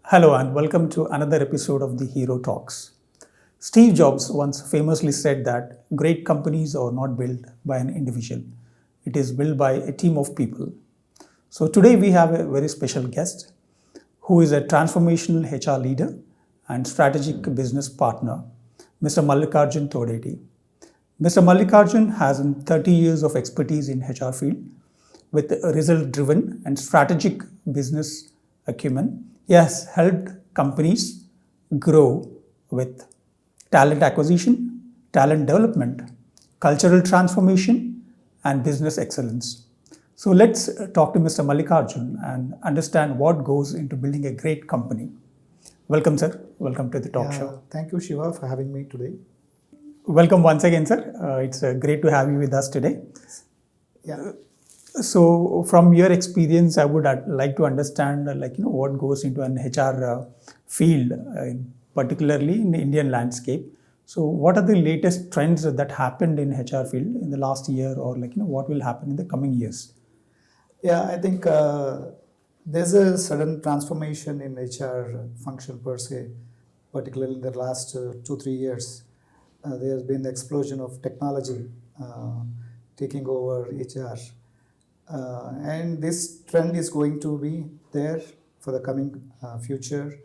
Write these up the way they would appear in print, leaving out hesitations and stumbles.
Hello and welcome to another episode of the Hero Talks. Steve Jobs once famously said that great companies are not built by an individual, it is built by a team of people. So today we have a very special guest who is a transformational HR leader and strategic business partner, Mr. Mallikarjun Thodeti. Mr. Mallikarjun has 30 years of expertise in HR field with result-driven and strategic business acumen. He has helped companies grow with talent acquisition, talent development, cultural transformation, and business excellence. So let's talk to Mr. Mallikarjun and understand what goes into building a great company. Welcome, sir. Welcome to the talk show. Thank you, Shiva, for having me today. Welcome once again, sir. It's great to have you with us today. Yeah. So, from your experience, I would like to understand, what goes into an HR field, particularly in the Indian landscape. So, what are the latest trends that happened in HR field in the last year, or what will happen in the coming years? Yeah, I think there's a sudden transformation in HR function per se, particularly in the last 2-3 years. There has been the explosion of technology taking over HR. And this trend is going to be there for the coming future.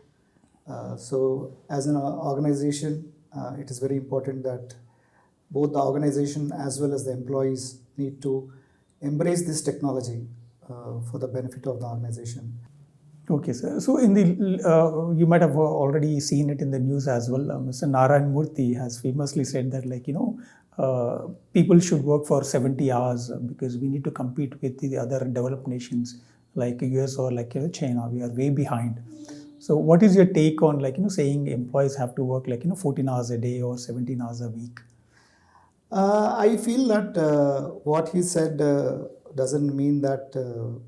So as an organization, it is very important that both the organization as well as the employees need to embrace this technology for the benefit of the organization. Okay, sir. So in the you might have already seen it in the news as well. Mr. Narayan Murthy has famously said that people should work for 70 hours because we need to compete with the other developed nations like US or China. We are way behind. So what is your take on saying employees have to work 14 hours a day or 17 hours a week? I feel that what he said doesn't mean that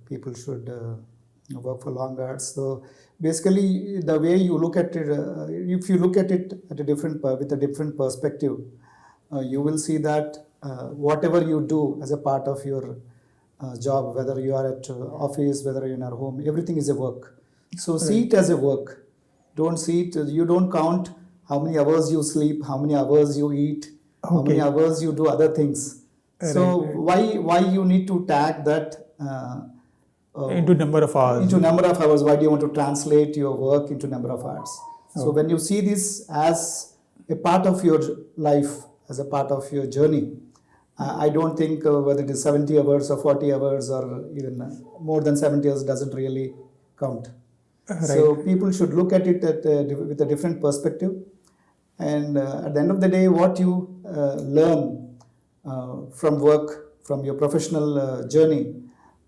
people should work for long hours. So basically, the way you look at it, if you look at it at with a different perspective, you will see that whatever you do as a part of your job, whether you are at office, whether you're in our home, everything is a work. So see it as a work. Don't see it. You don't count how many hours you sleep, how many hours you eat, how many hours you do other things. So why you need to tag that? Into number of hours. Into number of hours. Why do you want to translate your work into number of hours? So when you see this as a part of your life, as a part of your journey, I don't think whether it is 70 hours or 40 hours or even more than 70 hours doesn't really count. Right. So people should look at it with a different perspective. And at the end of the day, what you learn from work, from your professional journey,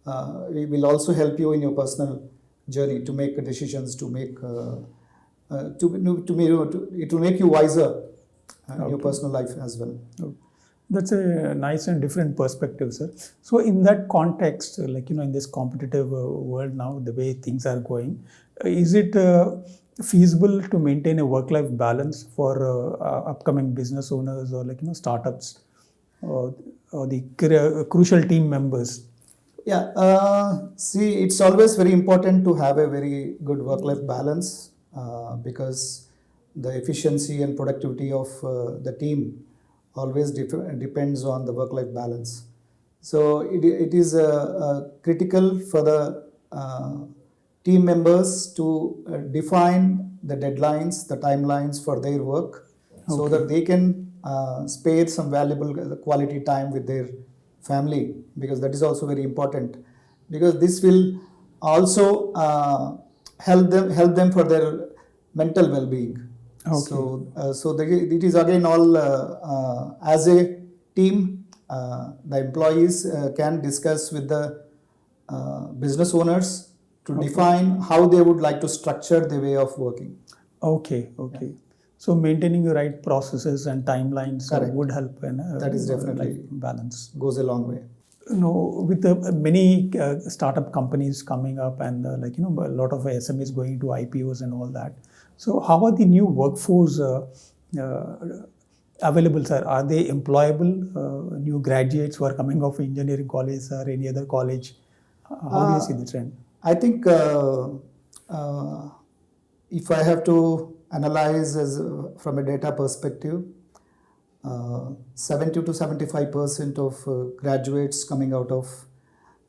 it will also help you in your personal journey to make decisions, to make it will make you wiser in your personal life as well. That's a nice and different perspective, sir. So in that context, in this competitive world now, the way things are going, is it feasible to maintain a work-life balance for upcoming business owners or startups or the crucial team members? Yeah, see, it's always very important to have a very good work-life balance because the efficiency and productivity of the team always depends on the work-life balance. So it is critical for the team members to define the deadlines, the timelines for their work so that they can spare some valuable quality time with their family, because that is also very important, because this will also help them for their mental well-being. It is again all as a team, the employees can discuss with the business owners to define how they would like to structure the way of working. Okay. Yeah. So maintaining the right processes and timelines would help in that is definitely balance. Goes a long way. With many startup companies coming up and a lot of SMEs going to IPOs and all that. So how are the new workforce available, sir? Are they employable? New graduates who are coming off engineering college or any other college? How do you see the trend? I think uh, if I have to analyze from a data perspective, 70 to 75% of graduates coming out of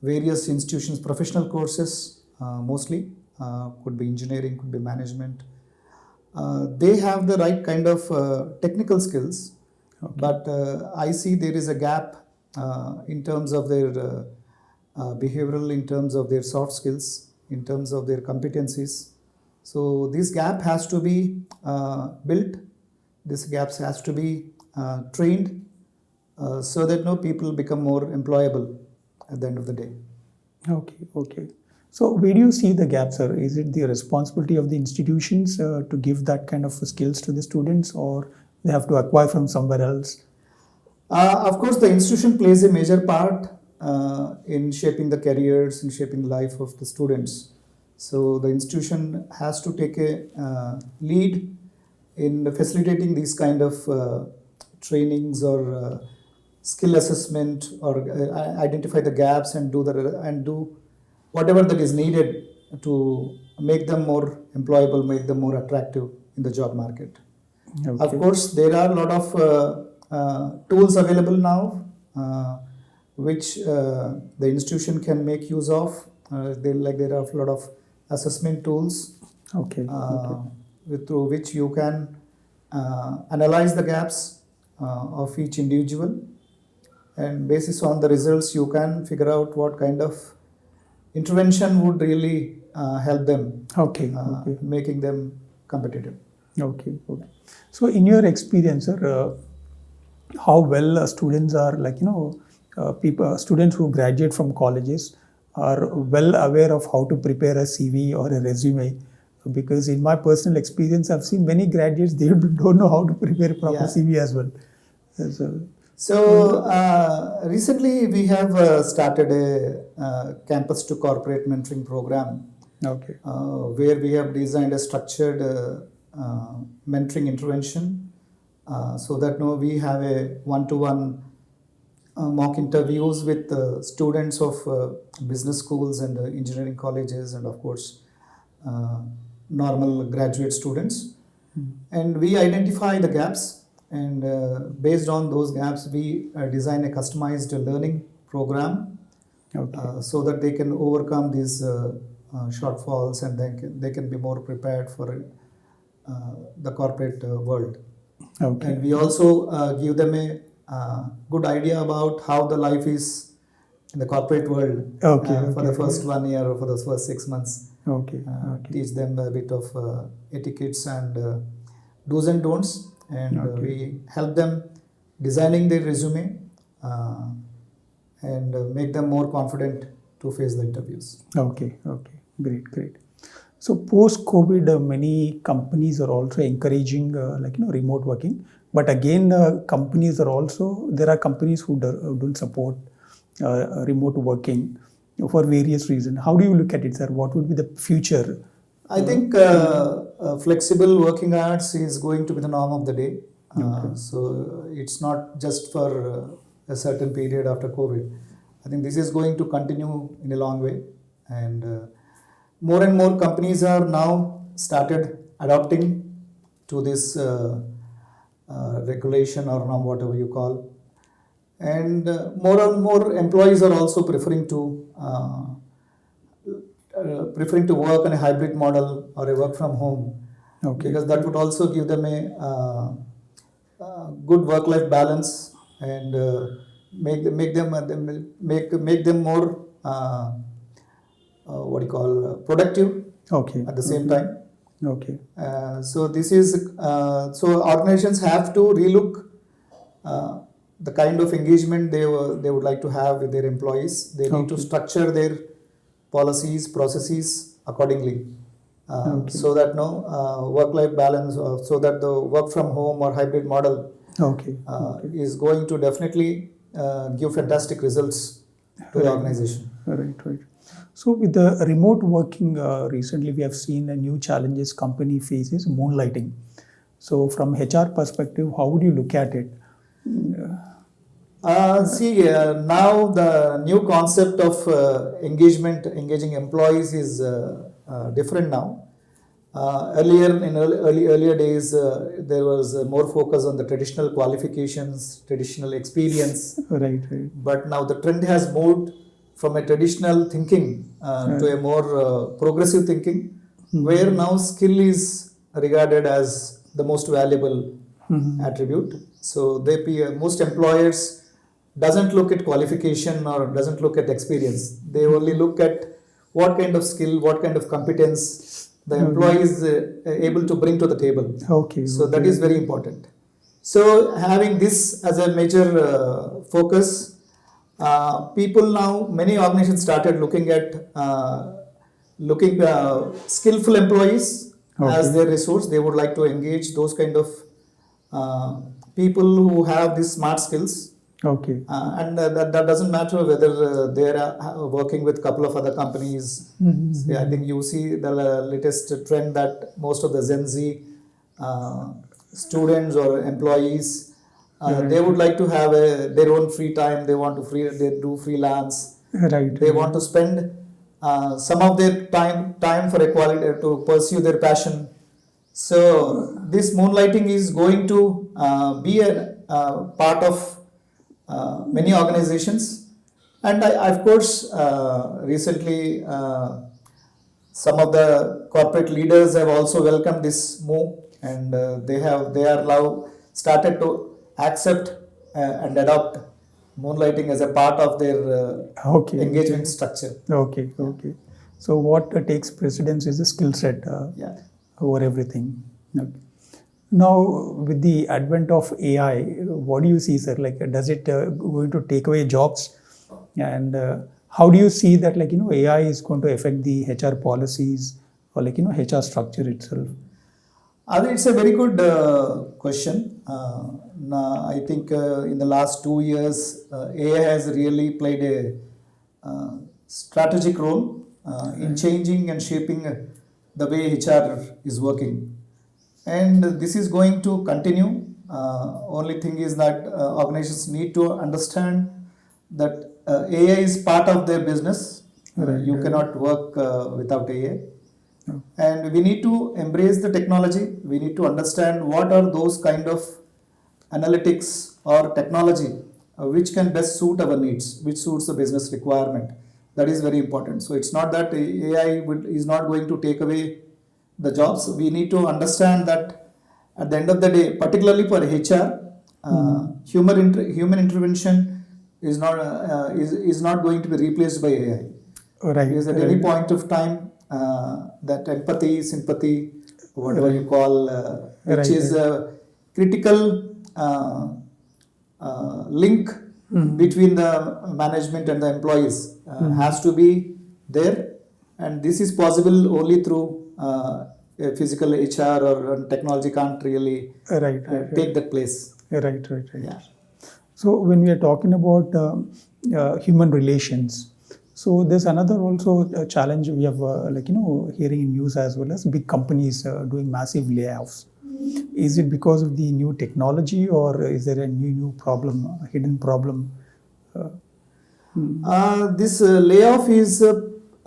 various institutions, professional courses mostly, could be engineering, could be management. They have the right kind of technical skills, but I see there is a gap in terms of their behavioral, in terms of their soft skills, in terms of their competencies. So this gap has to be built. This gap has to be trained so that no people become more employable at the end of the day. Okay. So where do you see the gap, sir? Is it the responsibility of the institutions to give that kind of skills to the students, or they have to acquire from somewhere else? Of course, the institution plays a major part in shaping the careers, in shaping the life of the students. So the institution has to take a lead in facilitating these kind of trainings or skill assessment, or identify the gaps and do whatever that is needed to make them more employable, make them more attractive in the job market. Okay. Of course, there are a lot of tools available now, which the institution can make use of. There are a lot of assessment tools through which you can analyze the gaps of each individual, and basis on the results you can figure out what kind of intervention would really help them, making them competitive. Okay. So in your experience, sir, how well students are students who graduate from colleges are well aware of how to prepare a CV or a resume? Because in my personal experience, I've seen many graduates, they don't know how to prepare a proper CV as well. So recently we have started a campus to corporate mentoring program, where we have designed a structured mentoring intervention, so that we have a one-to-one mock interviews with students of business schools and engineering colleges, and of course normal graduate students. And we identify the gaps, and based on those gaps we design a customized learning program, so that they can overcome these shortfalls, and they can be more prepared for the corporate world. And we also give them a good idea about how the life is in the corporate world for the first 1 year or for the first 6 months. Teach them a bit of etiquettes and do's and don'ts, and we help them designing their resume and make them more confident to face the interviews. Great. So post-COVID, many companies are also encouraging remote working. But again, there are companies who don't support remote working for various reasons. How do you look at it, sir? What would be the future? I think flexible working hours is going to be the norm of the day. So it's not just for a certain period after COVID. I think this is going to continue in a long way, and more and more companies are now started adopting to this regulation or norm, whatever you call, and more and more employees are also preferring to work on a hybrid model or a work from home, because that would also give them a good work-life balance, and make them more productive at the same time. So this is so organizations have to relook the kind of engagement they would like to have with their employees. They need to structure their policies, processes accordingly, so that work-life balance, so that the work from home or hybrid model is going to definitely give fantastic results to the organization. Right. So with the remote working, recently we have seen a new challenges company faces, moonlighting. So from HR perspective, how would you look at it? Now the new concept of engaging employees is different now. Earlier days, there was more focus on the traditional qualifications, traditional experience. Right, right. But now the trend has moved from a traditional thinking to a more progressive thinking, where now skill is regarded as the most valuable attribute. So most employers doesn't look at qualification or doesn't look at experience. They only look at what kind of skill, what kind of competence the employee is able to bring to the table. Okay. So that is very important. So having this as a major focus, people now, many organizations started looking at skillful employees as their resource. They would like to engage those kind of people who have these smart skills. Okay. That doesn't matter whether they are working with a couple of other companies. I think you see the latest trend that most of the Gen Z students or employees, they would like to have their own free time. They want to they do freelance. Right. They want to spend some of their time for equality to pursue their passion. So this moonlighting is going to be a part of many organizations, and of course, recently some of the corporate leaders have also welcomed this move, and they are now started to accept and adopt moonlighting as a part of their engagement structure. Okay. So what takes precedence is the skill set over everything. Okay. Now, with the advent of AI, what do you see, sir? Like, does it going to take away jobs? And how do you see that, AI is going to affect the HR policies or, HR structure itself? I think it's a very good question. I think in the last 2 years, AI has really played a strategic role in changing and shaping the way HR is working. And this is going to continue. Only thing is that organizations need to understand that AI is part of their business. You cannot work without AI. And we need to embrace the technology. We need to understand what are those kind of analytics or technology which can best suit our needs, which suits the business requirement. That is very important. So it's not that AI is not going to take away the jobs. We need to understand that at the end of the day, particularly for HR, human intervention is not going to be replaced by AI. Right. Because at any point of time, that empathy, sympathy, whatever you call, which is a critical link between the management and the employees, has to be there, and this is possible only through a physical HR or technology can't really take that place. Right. Yeah. So when we are talking about human relations, so there's another also challenge we have, hearing in news as well as big companies doing massive layoffs. Is it because of the new technology, or is there a new problem, a hidden problem? This layoff is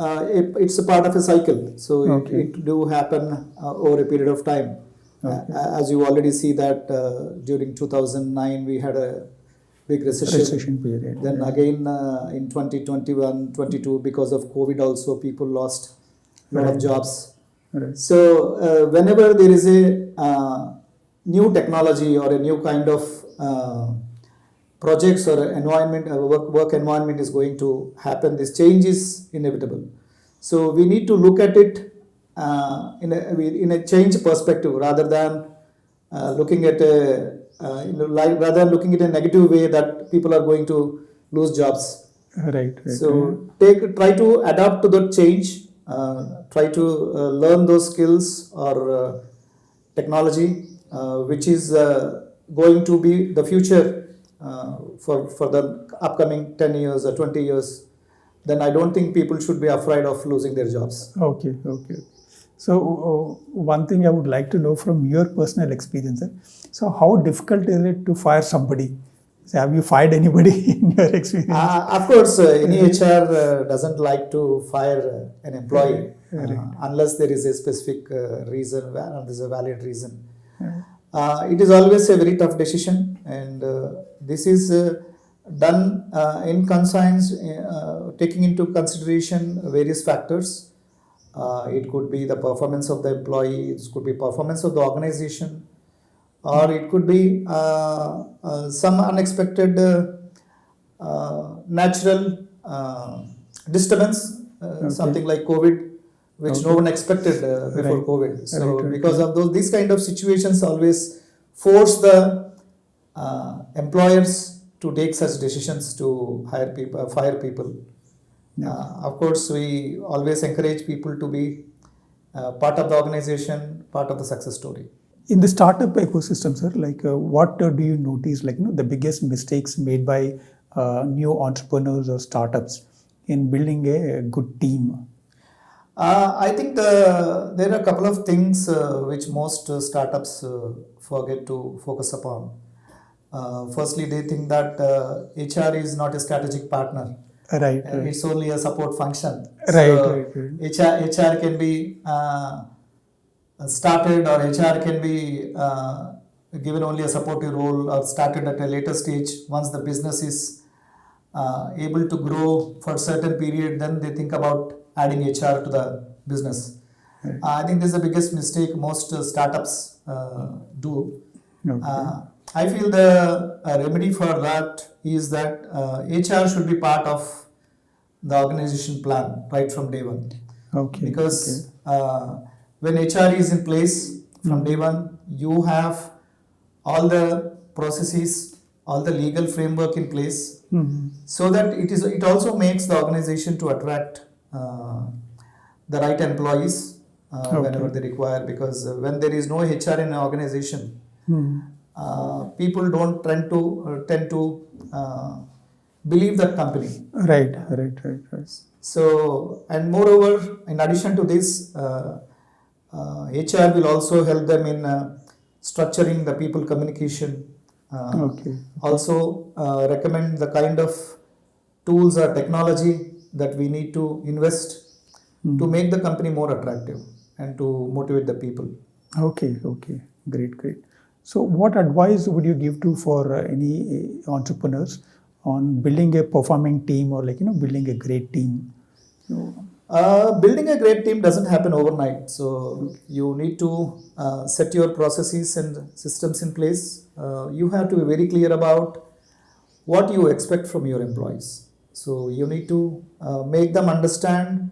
it's a part of a cycle, so it do happen over a period of time. As you already see that during 2009 we had a big recession period. Then again in 2021-22 because of COVID also people lost a lot of jobs. So whenever there is a new technology or a new kind of projects or environment, work environment is going to happen, this change is inevitable. So we need to look at it in a change perspective rather than looking at rather than looking at a negative way that people are going to lose jobs. So try to adapt to that change. Try to learn those skills or technology which is going to be the future for the upcoming 10 years or 20 years. Then I don't think people should be afraid of losing their jobs. Okay. So, one thing I would like to know from your personal experience, sir. So, how difficult is it to fire somebody? So, have you fired anybody in your experience? Of course, any HR doesn't like to fire an employee Right. unless there is a specific reason, there's a valid reason. Right. It is always a very tough decision, and this is done in conscience, taking into consideration various factors. It could be the performance of the employee, it could be performance of the organization, or it could be some unexpected natural disturbance, something like COVID, which no one expected before Right. COVID. So Right. because of these kind of situations always force the employers to take such decisions to hire people, fire people. Of course, we always encourage people to be part of the organization, part of the success story. In the startup ecosystem, sir, like what do you notice, like the biggest mistakes made by new entrepreneurs or startups in building a good team? I think there are a couple of things which most startups forget to focus upon. Firstly, they think that HR is not a strategic partner. Right. It's only a support function. Right. So HR can be started, or HR can be given only a supportive role, or started at a later stage. Once the business is able to grow for a certain period, then they think about adding HR to the business. Right. I think this is the biggest mistake most startups do. Okay. I feel the remedy for that is that HR should be part of the organization plan right from day one. Okay. Because when HR is in place from day one, you have all the processes, all the legal framework in place, so that it also makes the organization to attract the right employees whenever they require. Because when there is no HR in an organization, people don't tend to believe that company. Right. So, and moreover, in addition to this, HR will also help them in structuring the people communication. Also, recommend the kind of tools or technology that we need to invest to make the company more attractive and to motivate the people. Okay. Great. So, what advice would you give to for any entrepreneurs on building a performing team, or building a great team? Building a great team doesn't happen overnight. So you need to set your processes and systems in place. You have to be very clear about what you expect from your employees. So you need to make them understand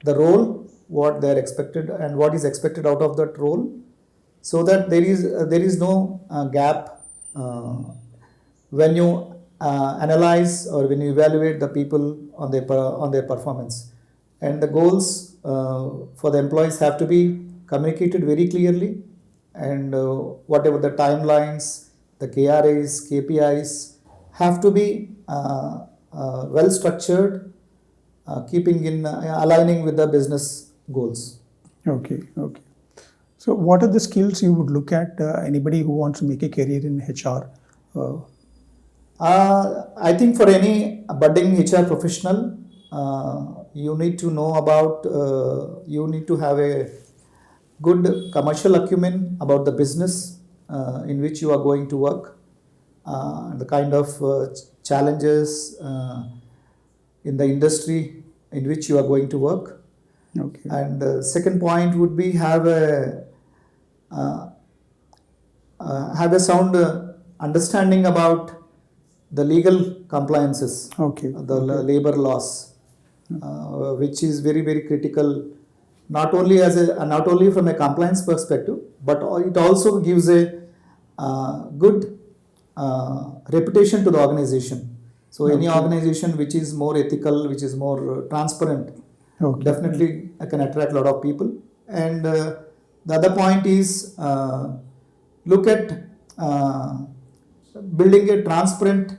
the role, what they are expected, and what is expected out of that role, so that there is no gap when you analyze or when you evaluate the people on their performance. And the goals for the employees have to be communicated very clearly, and whatever the timelines, the KRAs, KPIs have to be well structured, aligning with the business goals. Okay. So, what are the skills you would look at anybody who wants to make a career in HR? I think for any budding HR professional, you need to know about, you need to have a good commercial acumen about the business in which you are going to work, the kind of challenges in the industry in which you are going to work. Okay. And second point would be have a sound understanding about the legal compliances, the labor laws, which is very, very critical, not only from a compliance perspective, but it also gives a good reputation to the organization. So any organization which is more ethical, which is more transparent, definitely can attract a lot of people. And the other point is look at building a transparent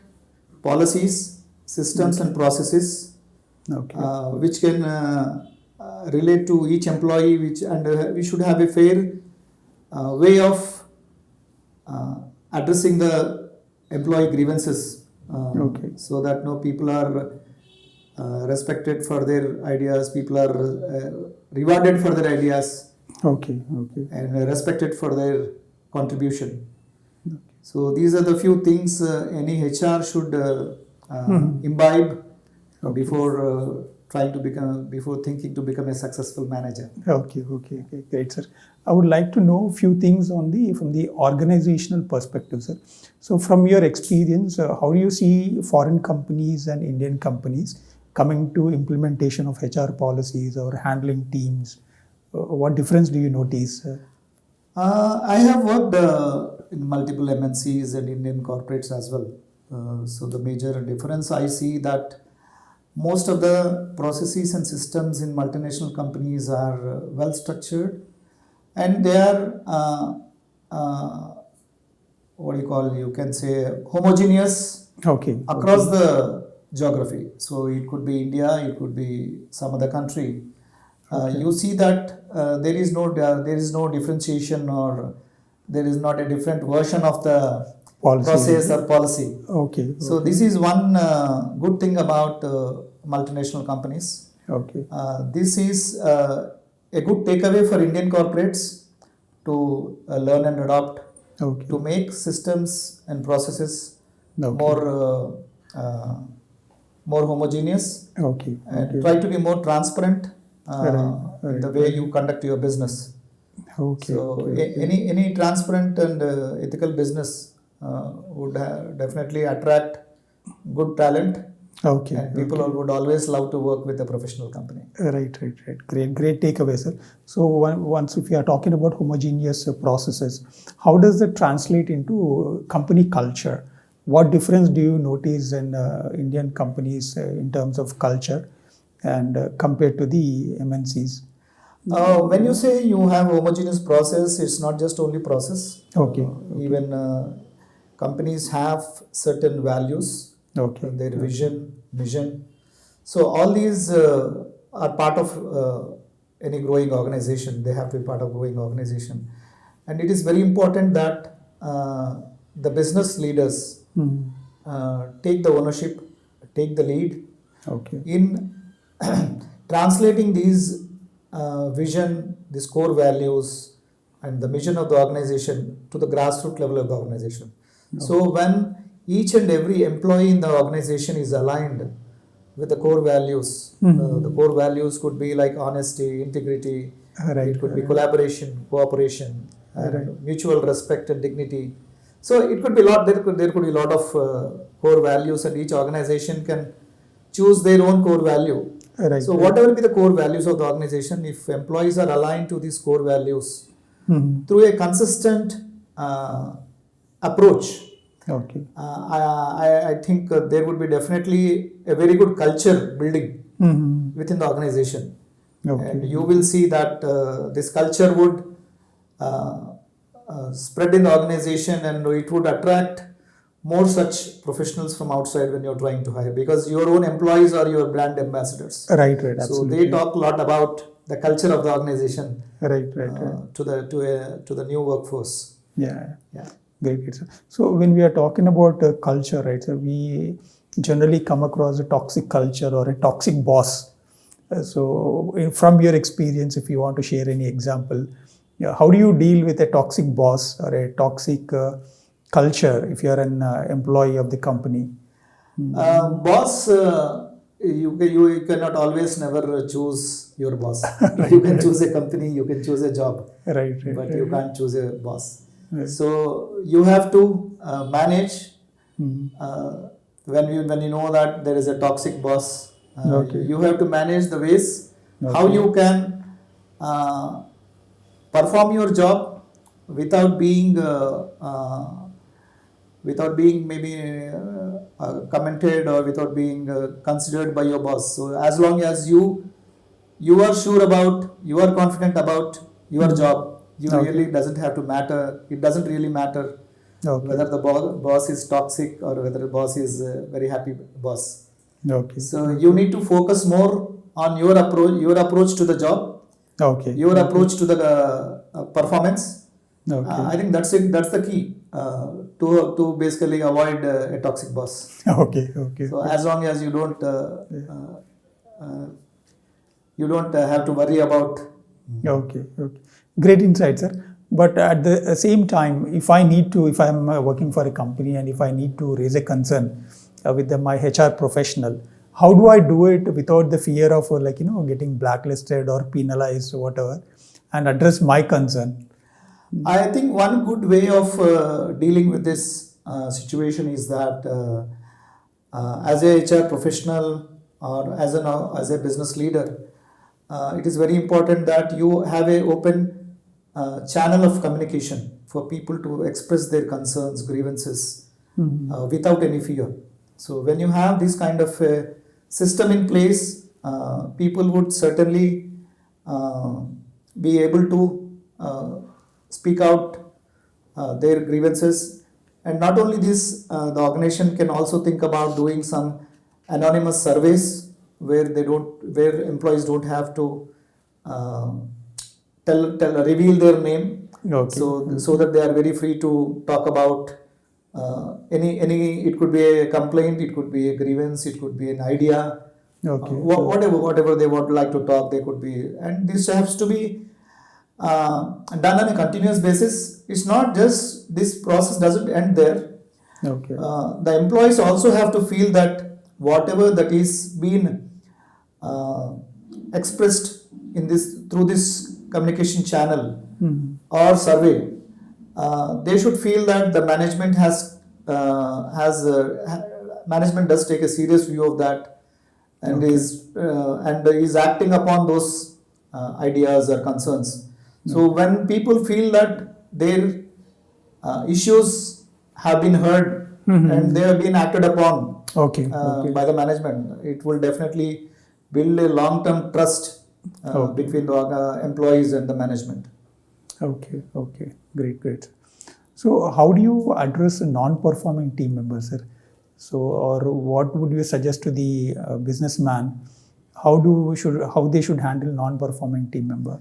policies, systems and processes, which can relate to each employee, and we should have a fair way of addressing the employee grievances, Okay. so that no people are respected for their ideas, people are rewarded for their ideas, Okay. Okay. and respected for their contribution. So these are the few things any HR should imbibe before before thinking to become a successful manager. Okay, okay, okay, great, sir. I would like to know a few things on from the organizational perspective, sir. So, from your experience, how do you see foreign companies and Indian companies coming to implementation of HR policies or handling teams? What difference do you notice? I have worked in multiple MNCs and Indian corporates as well. So the major difference I see that most of the processes and systems in multinational companies are well structured, and they are what do you call, you can say, homogeneous Okay. across the geography. So it could be India, it could be some other country. You see that there is no differentiation, or there is not a different version of the Policy. process or policy. Okay. So this is one good thing about multinational companies. Okay. This is a good takeaway for Indian corporates to learn and adopt, Okay. to make systems and processes Okay. more homogeneous, Okay. and try to be more transparent in the way you conduct your business. Okay. So Okay. any transparent and ethical business would definitely attract good talent, Okay. and people would always love to work with a professional company. Right. Great takeaway, sir. So once if you are talking about homogeneous processes, how does that translate into company culture? What difference do you notice in Indian companies in terms of culture and compared to the MNCs? When you say you have homogeneous process, it's not just only process. Okay. Even companies have certain values, Okay. their vision, mission. So all these are part of any growing organization. They have to be part of growing organization, and it is very important that the business leaders take the ownership, take the lead Okay. in translating these vision, these core values, and the mission of the organization to the grassroots level of the organization. So when each and every employee in the organization is aligned with the core values, the core values could be like honesty, integrity, Right. it could be collaboration, cooperation, and mutual respect and dignity. So it could be lot. There could be a lot of core values, and each organization can choose their own core value. Right. So whatever be the core values of the organization, if employees are aligned to these core values through a consistent approach, Okay. I think there would be definitely a very good culture building within the organization. Okay. And you will see that this culture would spread in the organization, and it would attract more such professionals from outside when you're trying to hire, because your own employees are your brand ambassadors. Right. So Absolutely. they talk a lot about the culture of the organization Right. to the new workforce. Yeah. Yeah. Great, sir. So when we are talking about culture, right, so we generally come across a toxic culture or a toxic boss. So from your experience, if you want to share any example, how do you deal with a toxic boss or a toxic culture if you are an employee of the company? Boss, you cannot always never choose your boss. You can choose a company, you can choose a job, Right. but you can't choose a boss. So you have to manage when you know that there is a toxic boss. You have to manage the ways how you can perform your job without being maybe commented, or without being considered by your boss. So as long as you are sure about, you are confident about your job, you really doesn't have to matter. It doesn't really matter whether the boss is toxic or whether the boss is a very happy boss. Okay. So you need to focus more on your approach to the job, Okay. your approach to the performance. Okay. I think that's it. That's the key to basically avoid a toxic boss. Okay. Okay. So as long as you don't have to worry about. Okay. Okay. Great insight, sir. But at the same time, if I'm working for a company and if I need to raise a concern with my HR professional, how do I do it without the fear of getting blacklisted or penalized or whatever, and address my concern? I think one good way of dealing with this situation is that as a HR professional or as a business leader, it is very important that you have a open channel of communication for people to express their concerns, grievances without any fear. So when you have this kind of a system in place, people would certainly be able to speak out their grievances. And not only this, the organization can also think about doing some anonymous surveys where employees don't have to reveal their name. Okay. So that they are very free to talk about any. It could be a complaint, it could be a grievance, it could be an idea. Okay. Whatever they would like to talk, they could be, and this has to be done on a continuous basis. It's not just this process doesn't end there. Okay. The employees also have to feel that whatever that is being expressed in this through this communication channel or survey, they should feel that the management management does take a serious view of that and is acting upon those ideas or concerns. So when people feel that their issues have been heard and they have been acted upon by the management, it will definitely build a long-term trust between the employees and the management. Okay. Great. So how do you address non-performing team members, sir? So, or what would you suggest to the businessman? How they should handle non-performing team member?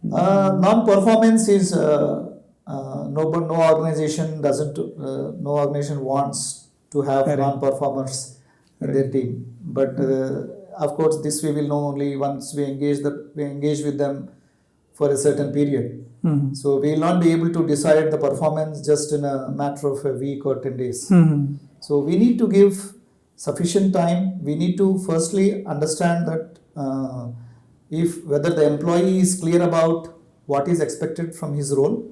Non-performance is no organization wants to have non-performers in their team. But of course, this we will know only once we engage with them for a certain period. So we will not be able to decide the performance just in a matter of a week or 10 days. So we need to give sufficient time. We need to firstly understand that whether the employee is clear about what is expected from his role,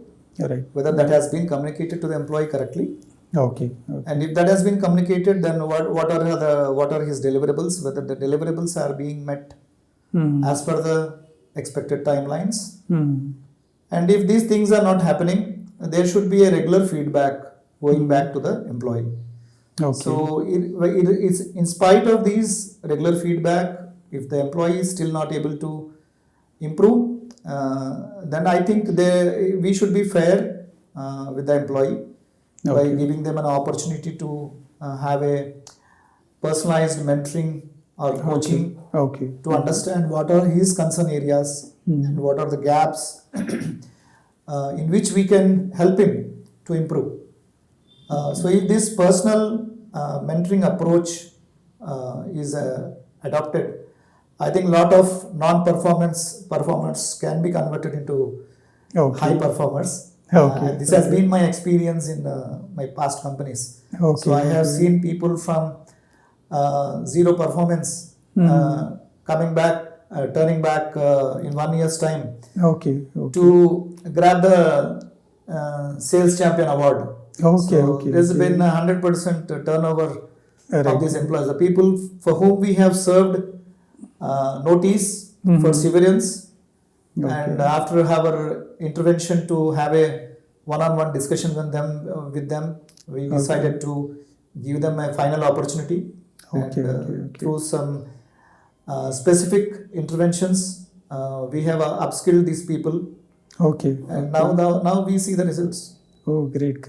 whether that has been communicated to the employee correctly. Okay. And if that has been communicated, then what are his deliverables? Whether the deliverables are being met as per the expected timelines. And if these things are not happening, there should be a regular feedback going back to the employee. So it's in spite of these regular feedback, if the employee is still not able to improve, then I think we should be fair with the employee by giving them an opportunity to have a personalized mentoring or coaching to understand what are his concern areas and what are the gaps in which we can help him to improve. So if this personal mentoring approach is adopted, I think a lot of performers can be converted into high performers. This has been my experience in my past companies. So I have seen people from zero performance turning back in 1 year's time to grab the sales champion award. There's been 100% turnover of these employees. The people for whom we have served notice for severance, and after our intervention to have a one-on-one discussion with them, we decided to give them a final opportunity. Through some specific interventions, we have upskilled these people. And now we see the results. Oh, great.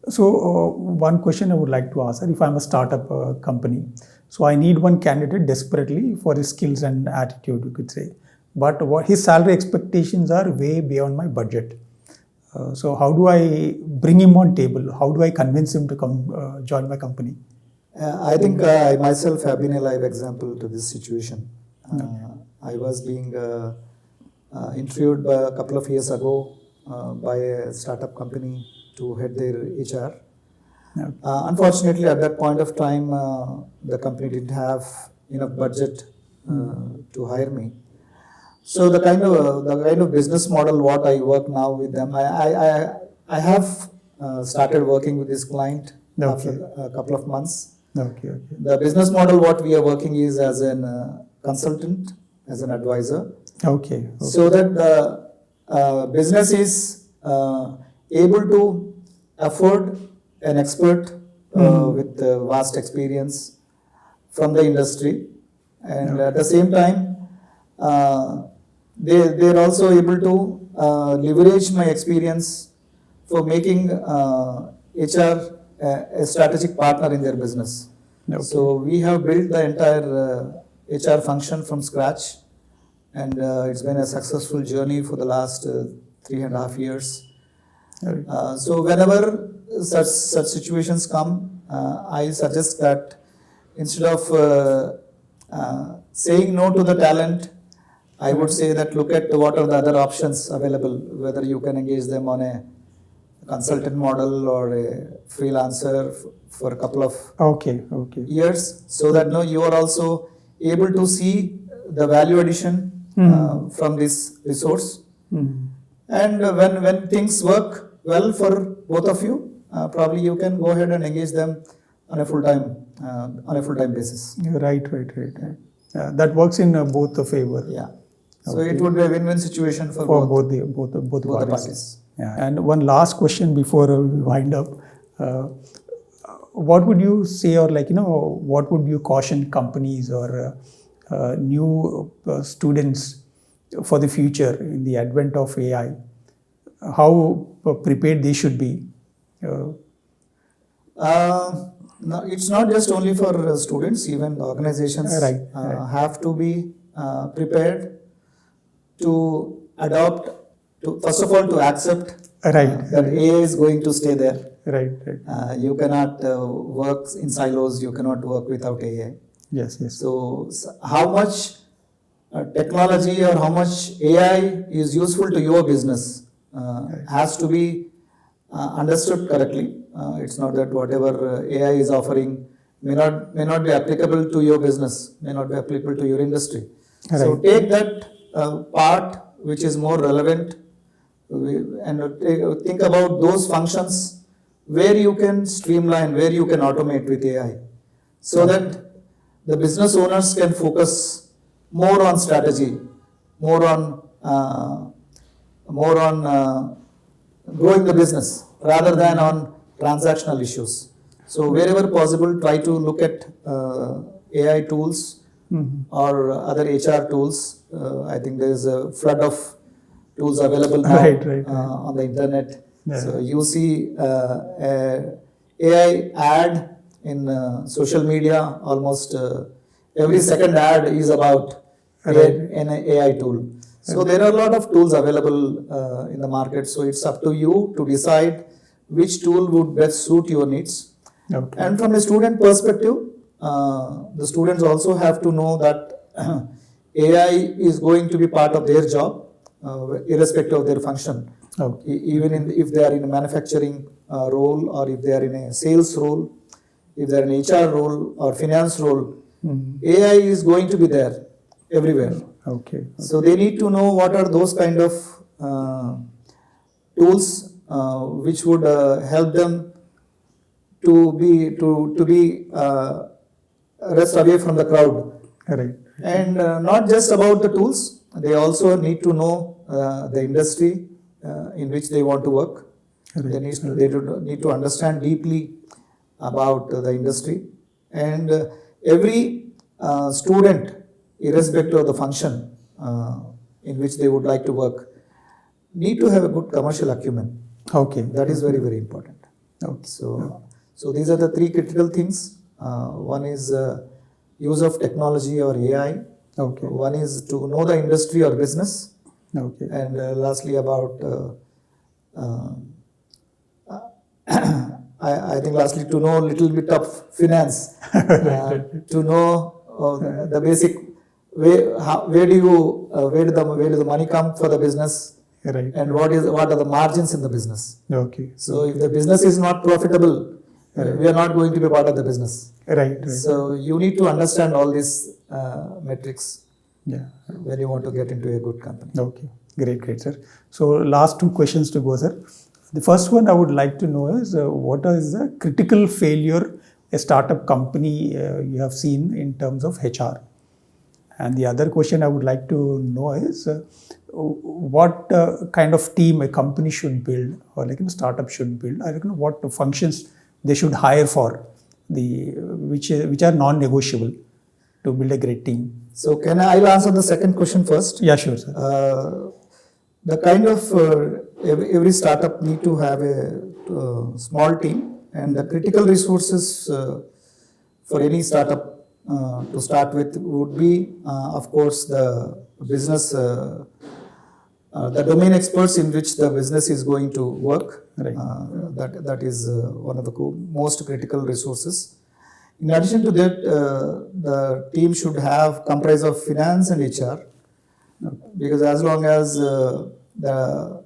So, one question I would like to ask, if I'm a startup company, so I need one candidate desperately for his skills and attitude, you could say, but what his salary expectations are way beyond my budget. So, how do I bring him on table? How do I convince him to come join my company? I think I myself have been a live example to this situation. I was being interviewed a couple of years ago by a startup company to head their HR. Okay. Unfortunately, at that point of time, the company didn't have enough budget to hire me. So the kind of business model what I work now with them, I have started working with this client after a couple of months. Okay. The business model what we are working is as an consultant, as an advisor. Okay. So that the business is able to afford an expert with vast experience from the industry, and at the same time they're also able to leverage my experience for making HR a strategic partner in their business. Okay. So we have built the entire HR function from scratch, and it's been a successful journey for the last 3.5 years. So whenever such situations come, I suggest that instead of saying no to the talent, I would say that look at what are the other options available, whether you can engage them on a consultant model or a freelancer for a couple of years, so that you are also able to see the value addition from this resource. And when things work well for both of you, probably you can go ahead and engage them on a full-time basis. Right. That works in both the favor. Yeah. So it would be a win-win situation for both the parties. Yeah. And one last question before we wind up. What would you say, or what would you caution companies or new students for the future in the advent of AI? How prepared they should be? No, it's not just only for students, even organizations have to be prepared to adopt, first of all, to accept that AI is going to stay there. Right. You cannot work in silos, you cannot work without AI. Yes. So how much technology or how much AI is useful to your business has to be understood correctly. It's not that whatever AI is offering may not be applicable to your business, may not be applicable to your industry. So take that part which is more relevant and think about those functions where you can streamline, where you can automate with AI, so that the business owners can focus more on strategy, more on growing the business rather than on transactional issues. So wherever possible, try to look at AI tools or other HR tools. I think there is a flood of tools available now on the internet. Yeah. So you see AI ad in social media, almost every second ad is about an AI tool. So there are a lot of tools available in the market. So it's up to you to decide which tool would best suit your needs. Okay. And from a student perspective, the students also have to know that AI is going to be part of their job, irrespective of their function. Okay. Even if they are in a manufacturing role, or if they are in a sales role, if they are in an HR role or finance role, AI is going to be there everywhere. Okay. So they need to know what are those kind of tools which would help them to be rest away from the crowd. Right. And not just about the tools, they also need to know the industry in which they want to work. Right. They need to understand deeply about the industry, and every student, irrespective of the function in which they would like to work, need to have a good commercial acumen. Okay. That is very, very important. Okay. So these are the three critical things. One is use of technology or AI. Okay. One is to know the industry or business. Okay. And lastly, about I think lastly to know a little bit of finance, to know the basic where do the money come for the business, Right. and what are the margins in the business. Okay. So if the business is not profitable, we are not going to be part of the business. Right. So you need to understand all these metrics Yeah. when you want to get into a good company. Okay. Great, sir. So last two questions to go, sir. The first one I would like to know is what is the critical failure a startup company you have seen in terms of HR? And the other question I would like to know is what kind of team a company should build, or like a startup should build, or what functions they should hire for, which are non-negotiable to build a great team. So I'll answer the second question first. Yeah, sure, sir. The kind of every startup need to have a small team, and the critical resources for any startup to start with would be, of course, the business, the domain experts in which the business is going to work. Right. That is one of the most critical resources. In addition to that, the team should have comprise of finance and HR, because as long as the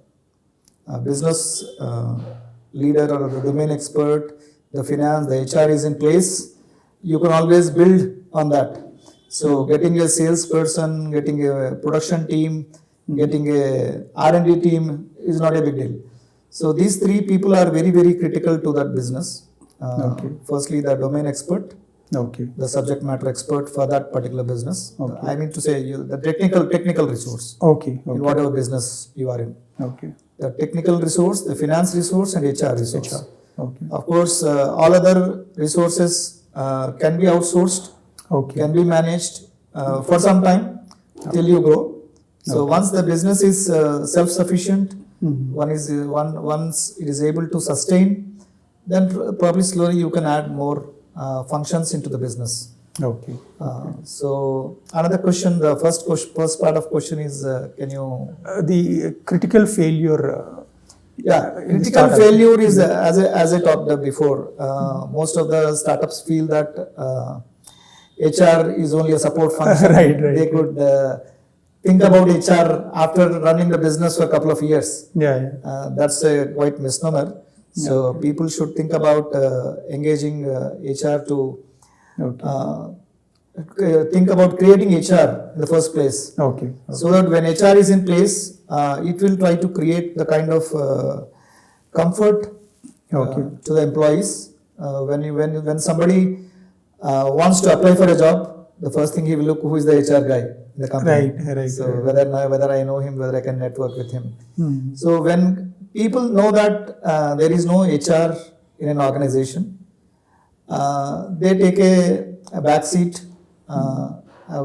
business leader or the domain expert, the finance, the HR is in place, you can always build on that. So getting a salesperson, getting a production team, getting a R&D team is not a big deal. So these three people are very, very critical to that business. Firstly, the domain expert, the subject matter expert for that particular business. I mean to say the technical resource in whatever business you are in. The technical resource, the finance resource, and HR resource. Of course, all other resources can be outsourced, can be managed for some time till you grow. So once the business is self-sufficient, once it is able to sustain, then probably slowly you can add more functions into the business. So another question, the first part of question is, can you the critical failure? Critical failure is as I talked before. Most of the startups feel that HR is only a support function. They could think about HR after running the business for a couple of years. That's a quite misnomer. So people should think about engaging HR to think about creating HR in the first place. So that when HR is in place, it will try to create the kind of comfort to the employees. When somebody wants to apply for a job, the first thing he will look who is the HR guy in the company. So whether I know him, whether I can network with him. So when people know that there is no HR in an organization, they take a back seat.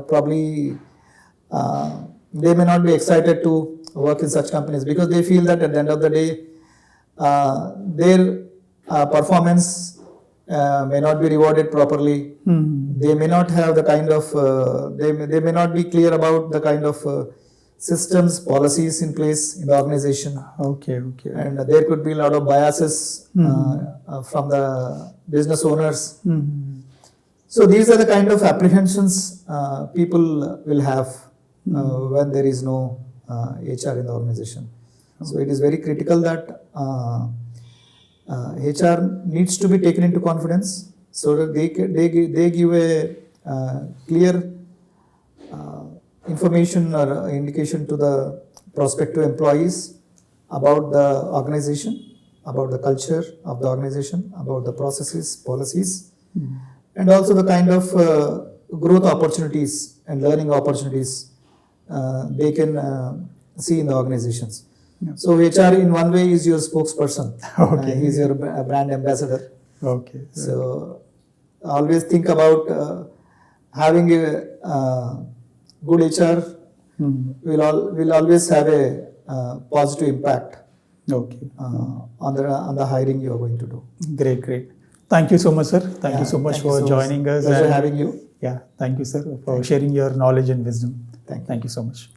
Probably they may not be excited to work in such companies because they feel that at the end of the day, their performance may not be rewarded properly. They may not have the kind of, they may not be clear about the kind of systems, policies in place in the organization. And there could be a lot of biases from the business owners. So these are the kind of apprehensions people will have when there is no HR in the organization. So it is very critical that HR needs to be taken into confidence so that they give a clear information or indication to the prospective employees about the organization, about the culture of the organization, about the processes, policies, and also the kind of growth opportunities and learning opportunities they can see in the organizations. So HR in one way is your spokesperson. He's your brand ambassador. So always think about having a good HR will always have a positive impact Okay. On the hiring you are going to do. Great, great. Thank you so much, sir. Thank you so much Thank you for so much. joining us. Pleasure and- having you. Yeah, thank you, sir, for sharing your knowledge and wisdom. Thank you. Thank you so much.